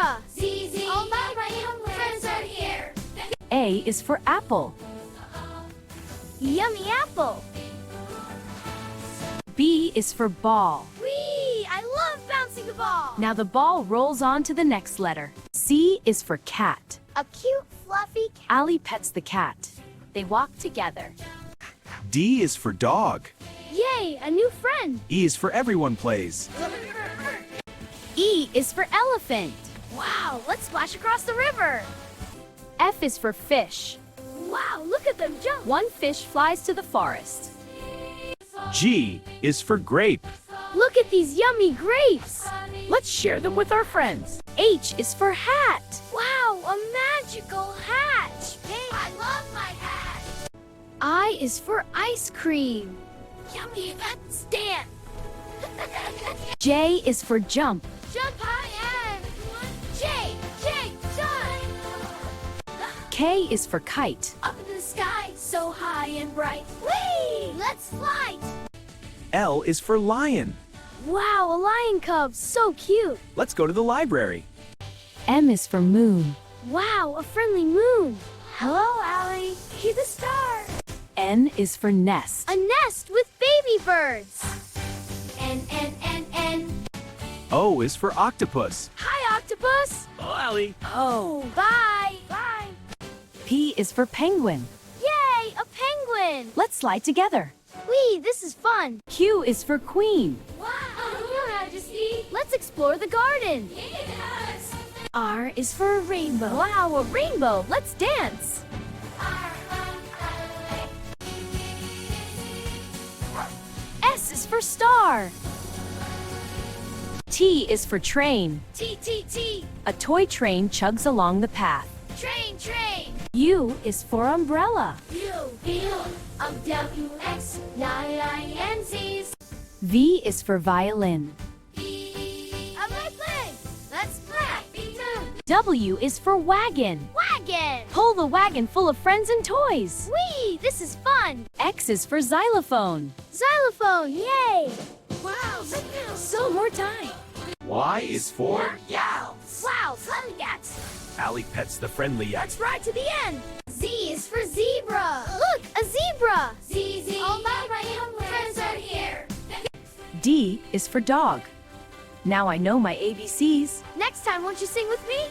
zebra. Z, Z, all my young friends are here. A is for apple. Yummy apple. B is for ball. Whee! I love bouncing the ball. Now the ball rolls on to the next letter. C is for cat. A cute, fluffy cat. Ali pets the cat. They walk together. D is for dog. Yay, a new friend. E is for everyone plays. E is for elephant. Wow, let's splash across the river. F is for fish. Wow, look at them jump. One fish flies to the forest. G is for grape. Look at these yummy grapes. Let's share them with our friends. H is for hat. Wow, a magical hat. Hey, I love my hat. I is for ice cream. Yummy, let's dance. J is for jump. Jump high and J, jump. K is for kite. Up in the sky, so high and bright. Whee! Let's fly. L is for lion. Wow, a lion cub, so cute. Let's go to the library. M is for moon. Wow, a friendly moon. Hello, Allie. He's a star. N is for nest. A nest with baby birds. N. O is for octopus. Hi, octopus. Oh, Allie. Oh, bye. Bye. P is for penguin. Yay, a penguin. Let's slide together. Whee, this is fun. Q is for queen. Wow, Your Majesty. Let's explore the garden. Yes. R is for a rainbow. Wow, a rainbow. Let's dance. S is for star. T is for train. T. A toy train chugs along the path. Train. U is for umbrella. W-X, 9 Z's. V is for violin. I'm playing. Let's play. W is for wagon. Wagon. Pull the wagon full of friends and toys. Whee, this is fun. X is for xylophone. Xylophone, yay. Wow, So more time. Y is for yowls. Wow, thundercats. Allie pets the friendly yak. Let's ride to the end. Z is for zebra. Look, a zebra. Z, all my young friends are here. D is for dog. Now I know my ABCs. Next time, won't you sing with me?